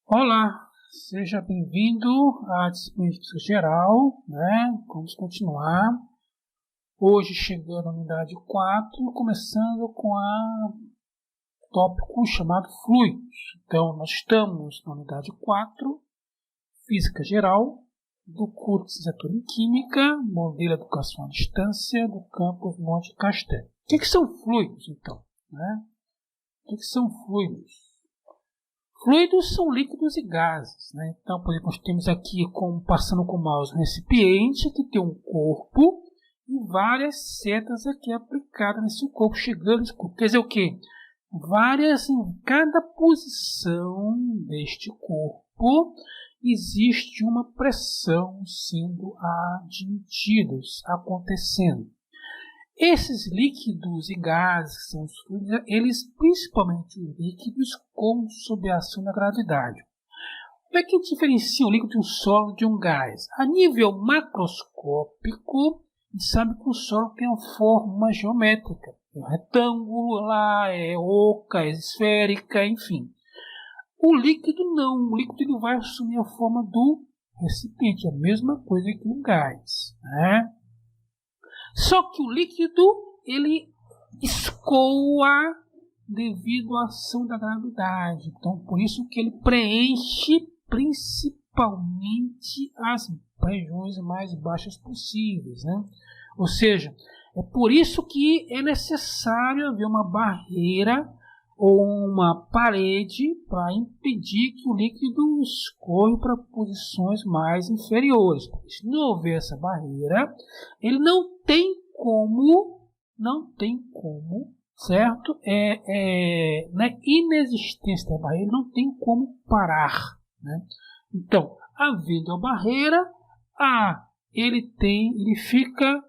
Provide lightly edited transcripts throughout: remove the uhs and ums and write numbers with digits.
Olá, seja bem-vindo à disciplina de Física Geral, né? Vamos continuar. Hoje chegando à unidade 4, começando com o tópico chamado fluidos. Então, nós estamos na unidade 4, Física Geral, do curso de Licenciatura em Química, modelo de educação à distância, do campus Monte Castelo. O que são fluidos, então? Né? O que são fluidos? Fluidos são líquidos e gases, né? Então, por exemplo, nós temos aqui, passando com o mouse, um recipiente que tem um corpo e várias setas aqui aplicadas nesse corpo, chegando nesse corpo. Quer dizer o quê? Várias, em cada posição deste corpo, existe uma pressão sendo admitida, acontecendo. Esses líquidos e gases, que são os fluidos, eles, principalmente os líquidos, como sob a ação da gravidade. Como é que diferencia um líquido de um sólido de um gás? A nível macroscópico, a gente sabe que o sólido tem uma forma geométrica. É um retângulo lá, é oca, é esférica, enfim. O líquido não. O líquido ele vai assumir a forma do recipiente. É a mesma coisa que o gás, né? Só que o líquido, ele escoa devido à ação da gravidade. Então, por isso que ele preenche principalmente as regiões mais baixas possíveis, né? Ou seja, é por isso que é necessário haver uma barreira ou uma parede para impedir que o líquido escorra para posições mais inferiores. Se não houver essa barreira, ele não tem como, certo? Na inexistência da barreira, não tem como parar, né? Então, havendo a barreira, ele fica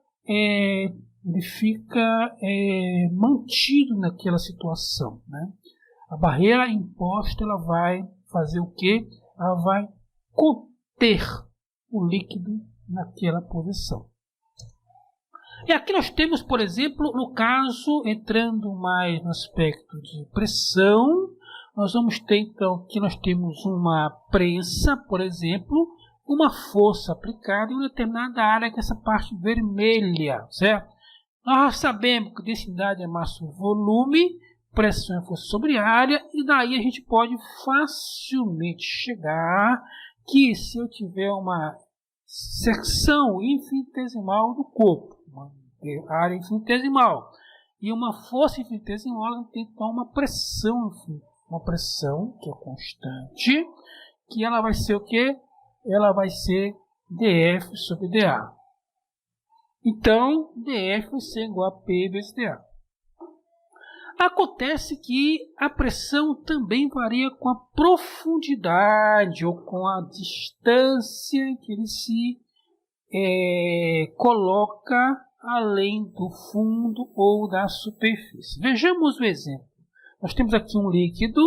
mantido naquela situação, né? A barreira imposta, ela vai fazer o quê? Ela vai conter o líquido naquela posição. E aqui nós temos, por exemplo, no caso, entrando mais no aspecto de pressão, nós vamos ter, então, que nós temos uma prensa, por exemplo, uma força aplicada em uma determinada área, que é essa parte vermelha, certo? Nós sabemos que densidade é massa ou volume, pressão é força sobre área, e daí a gente pode facilmente chegar que se eu tiver uma secção infinitesimal do corpo, uma área infinitesimal, e uma força infinitesimal, ela tem então uma pressão que é constante, que ela vai ser o quê? Ela vai ser dF sobre dA. Então, dF vai ser igual a P vezes dA. Acontece que a pressão também varia com a profundidade ou com a distância que ele se coloca além do fundo ou da superfície. Vejamos o exemplo. Nós temos aqui um líquido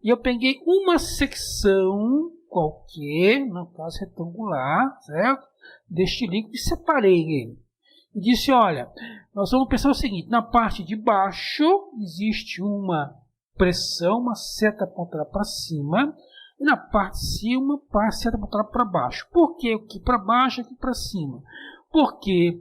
e eu peguei uma secção qualquer, no caso retangular, certo? Deste líquido e separei ele. E disse, olha, nós vamos pensar o seguinte, na parte de baixo existe uma pressão, uma seta apontada para cima, e na parte de cima, a seta apontada para baixo. Por que aqui para baixo e aqui para cima? Porque,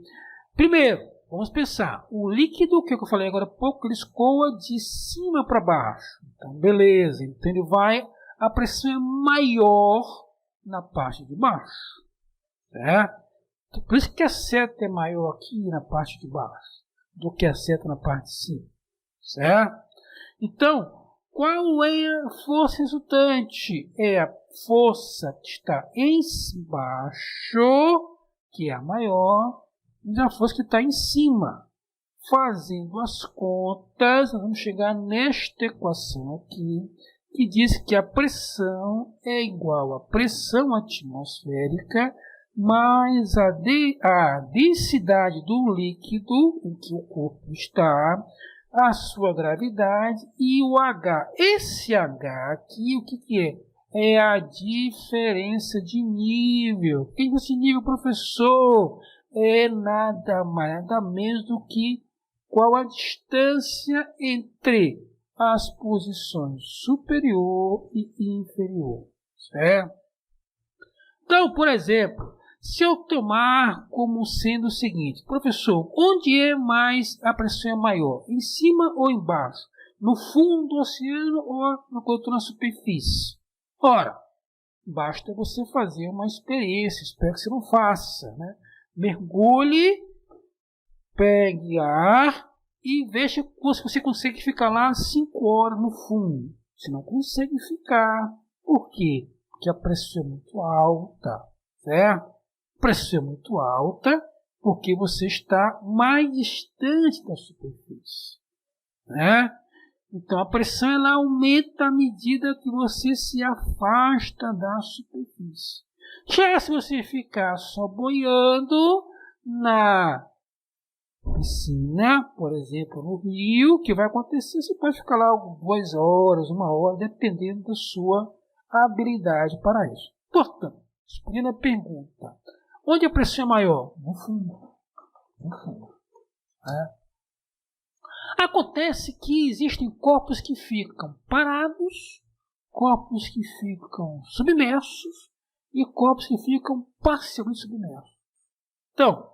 primeiro, vamos pensar, o líquido, que eu falei agora há pouco, ele escoa de cima para baixo. Então, beleza, então ele vai, a pressão é maior na parte de baixo, certo? Então, por isso que a seta é maior aqui na parte de baixo do que a seta na parte de cima, certo? Então, qual é a força resultante? É a força que está embaixo, que é a maior, e a força que está em cima. Fazendo as contas, nós vamos chegar nesta equação aqui, que diz que a pressão é igual à pressão atmosférica mais a densidade do líquido em que o corpo está, a sua gravidade e o H. Esse H aqui, o que é? É a diferença de nível. O que é esse nível, professor? É nada mais, nada menos do que qual a distância entre as posições superior e inferior. certo? Então, por exemplo, se eu tomar como sendo o seguinte, professor, onde é mais a pressão é maior? Em cima ou embaixo? No fundo do oceano ou na superfície? Ora, basta você fazer uma experiência, espero que você não faça, né? Mergulhe, pegue ar e veja se você consegue ficar lá 5 horas no fundo. Você não consegue ficar. Por quê? Porque a pressão é muito alta, certo? A pressão é muito alta porque você está mais distante da superfície, né? Então a pressão ela aumenta à medida que você se afasta da superfície. Já se você ficar só boiando na piscina, por exemplo, no rio, o que vai acontecer? Você pode ficar lá 2 horas, 1 hora, dependendo da sua habilidade para isso. Portanto, respondendo a pergunta, onde a pressão é maior? No fundo. No fundo. Acontece que existem corpos que ficam parados, corpos que ficam submersos e corpos que ficam parcialmente submersos. Então,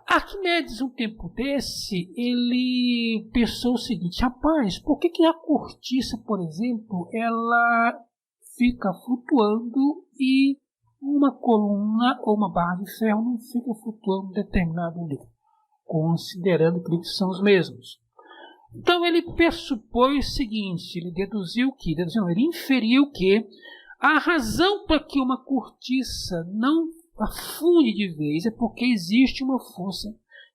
Arquimedes, um tempo desse, ele pensou o seguinte, rapaz, por que a cortiça, por exemplo, ela fica flutuando e uma coluna ou uma barra de ferro não fica flutuando em determinado nível, considerando que eles são os mesmos. Então ele pressupôs o seguinte, ele deduziu que, ele inferiu que a razão para que uma cortiça não afunde de vez é porque existe uma força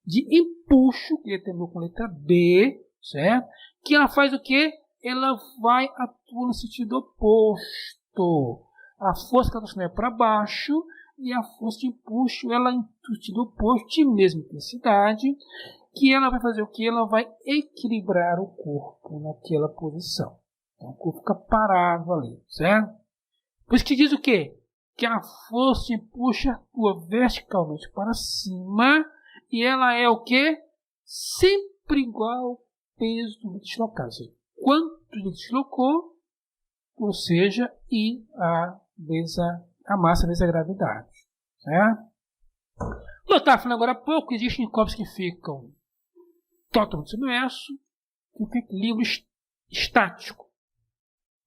de empuxo, que ele terminou com letra B, certo? Que ela faz o quê? Ela vai atuar no sentido oposto. A força que ela é para baixo e a força de empuxo, ela no sentido oposto, de mesma intensidade, que ela vai fazer o que? Ela vai equilibrar o corpo naquela posição. Então o corpo fica parado ali, certo? Por isso que diz o quê? Que a força empuxa atua verticalmente para cima e ela é o que? Sempre igual ao peso do deslocado. Ou seja, quanto ele deslocou, ou seja, e a massa vezes a gravidade. Certo? Eu estava falando agora há pouco, existem corpos que ficam totalmente submersos e com equilíbrio estático.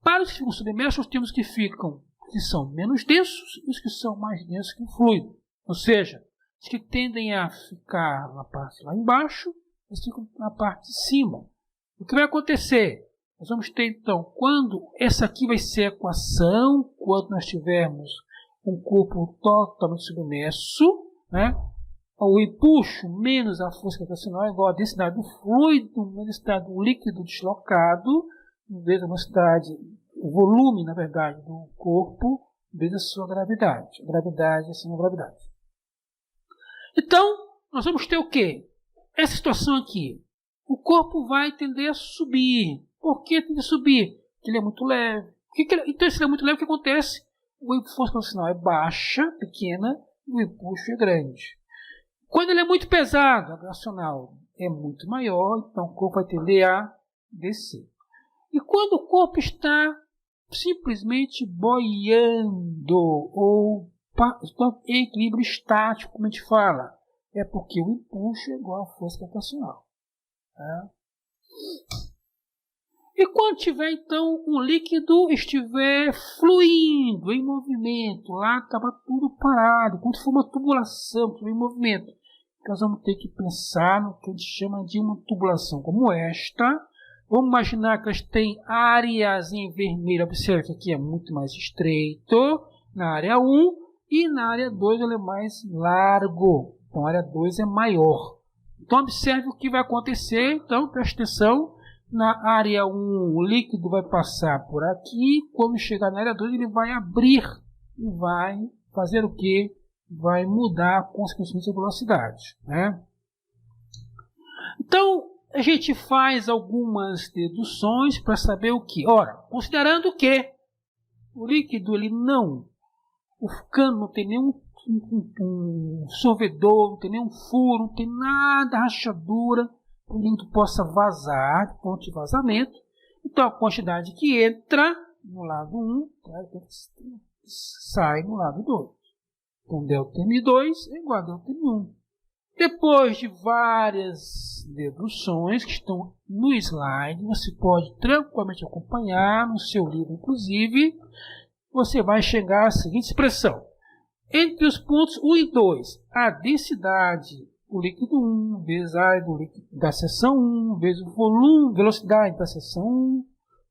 Para os que ficam submersos, nós temos que são menos densos e os que são mais densos que o fluido. Ou seja, os que tendem a ficar na parte lá embaixo, eles ficam na parte de cima. O que vai acontecer? Nós vamos ter então, quando essa aqui vai ser a equação, quando nós tivermos um corpo totalmente submerso, né? O empuxo menos a força gravitacional é igual à densidade do fluido menos a densidade do líquido deslocado, vezes a velocidade, o volume, na verdade, do corpo, vezes a sua gravidade. A gravidade acima da gravidade. Então, nós vamos ter o quê? Essa situação aqui. O corpo vai tender a subir. Por que tende a subir? Porque ele é muito leve. Então, se ele é muito leve, o que acontece? A força gravitacional é baixa, pequena, e o empuxo é grande. Quando ele é muito pesado, a gravitacional é muito maior, então o corpo vai tender a descer. E quando o corpo está simplesmente boiando ou em equilíbrio estático, como a gente fala, é porque o empuxo é igual à força gravitacional. Tá? E quando tiver então um líquido estiver fluindo, em movimento, lá estava tudo parado, quando for uma tubulação, tudo em movimento, nós vamos ter que pensar no que a gente chama de uma tubulação como esta. Vamos imaginar que elas têm áreas em vermelho, observe que aqui é muito mais estreito, na área 1, e na área 2 ele é mais largo, então a área 2 é maior. Então observe o que vai acontecer, então preste atenção. Na área 1 o líquido vai passar por aqui, quando chegar na área 2 ele vai abrir e vai fazer o que? Vai mudar consequentemente a velocidade. Né? Então a gente faz algumas deduções para saber o que? Ora, considerando que o líquido ele o cano não tem nenhum sorvedor, não tem nenhum furo, não tem nada, rachadura, o líquido possa vazar, ponto de vazamento. Então a quantidade que entra no lado 1, sai no lado 2. Então, ΔM2 é igual a ΔM1. Depois de várias deduções que estão no slide, você pode tranquilamente acompanhar no seu livro, inclusive, você vai chegar à seguinte expressão. Entre os pontos 1 e 2, a densidade do líquido 1 vezes a área do líquido da seção 1 vezes o volume, velocidade da seção 1,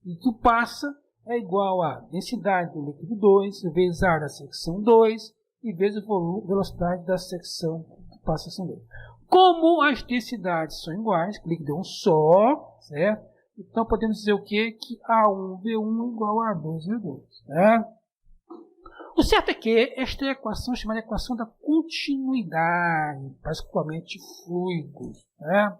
e que passa é igual a densidade do líquido 2 vezes a área da secção 2 e vezes o volume, velocidade da secção que passa a seção 2. Como as densidades são iguais, o líquido é um só, certo? Então podemos dizer o quê? Que A1V1 é igual a A2V2, certo? O certo é que esta equação é chamada equação da continuidade, particularmente fluidos. Né?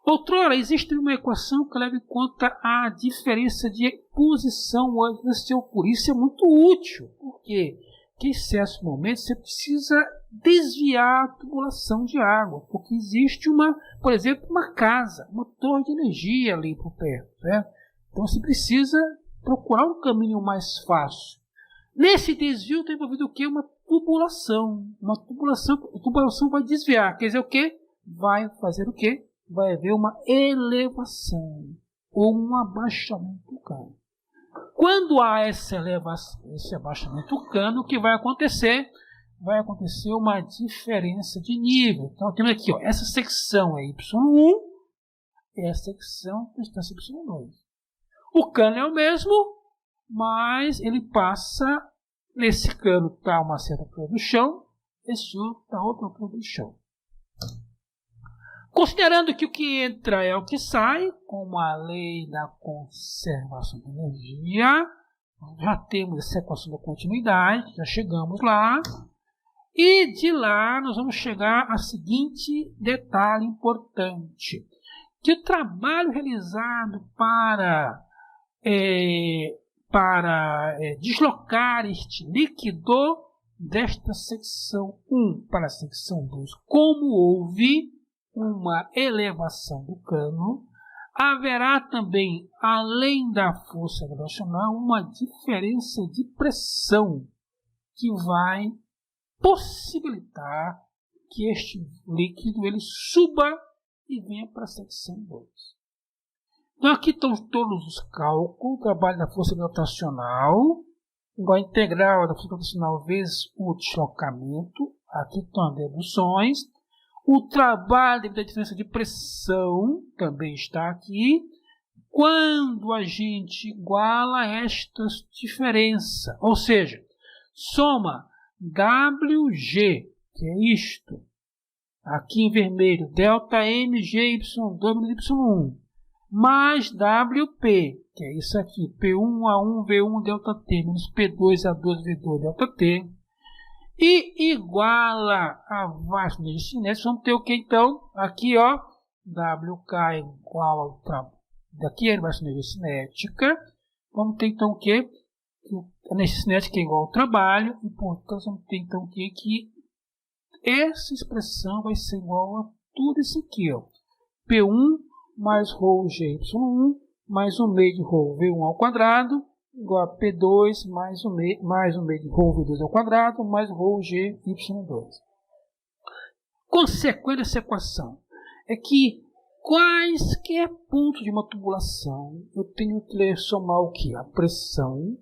Outrora, existe uma equação que leva em conta a diferença de posição antes de se ocorrer. Isso é muito útil, porque em certos momentos você precisa desviar a tubulação de água, porque existe por exemplo, uma casa, uma torre de energia ali por perto. Né? Então você precisa procurar um caminho mais fácil. Nesse desvio está envolvido o quê? Uma tubulação. A tubulação vai desviar. Quer dizer o quê? Vai fazer o quê? Vai haver uma elevação ou um abaixamento do cano. Quando há esse abaixamento do cano, o que vai acontecer? Vai acontecer uma diferença de nível. Então temos aqui, essa secção é Y1 e essa secção é distância Y2. O cano é o mesmo, mas ele passa, nesse cano está uma certa altura do chão, esse outro está outra altura do chão. Considerando que o que entra é o que sai, como a lei da conservação de energia, já temos essa equação da continuidade, já chegamos lá, e de lá nós vamos chegar a seguinte detalhe importante, que o trabalho realizado para deslocar este líquido desta secção 1 para a secção 2, como houve uma elevação do cano, haverá também, além da força gravitacional, uma diferença de pressão que vai possibilitar que este líquido ele suba e venha para a secção 2. Então aqui estão todos os cálculos, o trabalho da força gravitacional, igual a integral da força gravitacional vezes o deslocamento, aqui estão as deduções, o trabalho da diferença de pressão também está aqui, quando a gente iguala estas diferenças, ou seja, soma WG, que é isto, aqui em vermelho, delta MG, Y2 Y1, mais WP, que é isso aqui, P1A1 V1 ΔT, menos P2A2 V2 ΔT, e iguala a vasta energia cinética, vamos ter o que então? Aqui, WK igual ao daqui é a vasta energia cinética, vamos ter então o que? A energia cinética é igual ao trabalho, e portanto vamos ter então o que? Que essa expressão vai ser igual a tudo isso aqui, P1 mais ρ GY1 mais o meio de ρ V1 ao quadrado igual a P2 mais o meio de ρ V2 ao quadrado mais ρ GY2. Consequência dessa equação é que quaisquer pontos de uma tubulação eu tenho que somar o que? A pressão,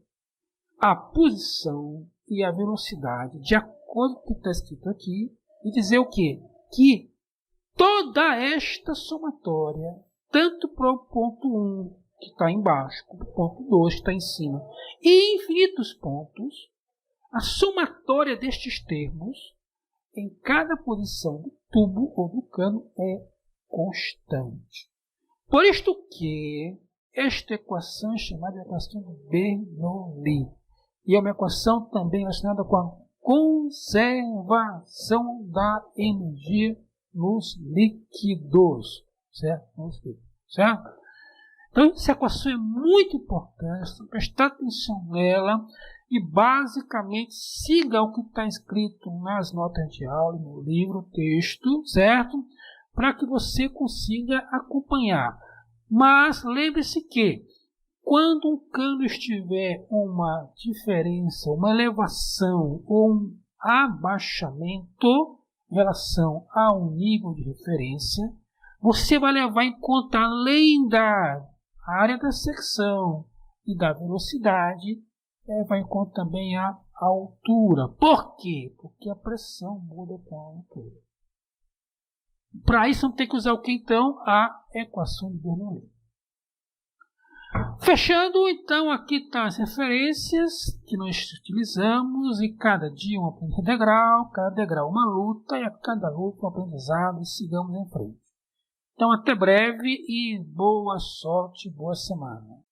a posição e a velocidade de acordo com o que está escrito aqui e dizer o que? Que toda esta somatória, tanto para o ponto 1, que está embaixo, como para o ponto 2, que está em cima, e infinitos pontos, a somatória destes termos, em cada posição do tubo ou do cano, é constante. Por isto que esta equação é chamada de equação de Bernoulli, e é uma equação também relacionada com a conservação da energia nos líquidos, certo? Certo? Então, essa equação é muito importante, prestar atenção nela e, basicamente, siga o que está escrito nas notas de aula, no livro, texto, certo? Para que você consiga acompanhar. Mas lembre-se que Quando um cano estiver uma diferença, uma elevação ou um abaixamento em relação a um nível de referência, você vai levar em conta, além da área da secção e da velocidade, levar em conta também a altura. Por quê? Porque a pressão muda com a altura. Para isso, vamos ter que usar o que então? A equação de Bernoulli. Fechando, então, aqui estão as referências que nós utilizamos, e cada dia um aprendizado degrau, cada degrau uma luta, e a cada luta um aprendizado, e sigamos em frente. Então, até breve e boa sorte, boa semana.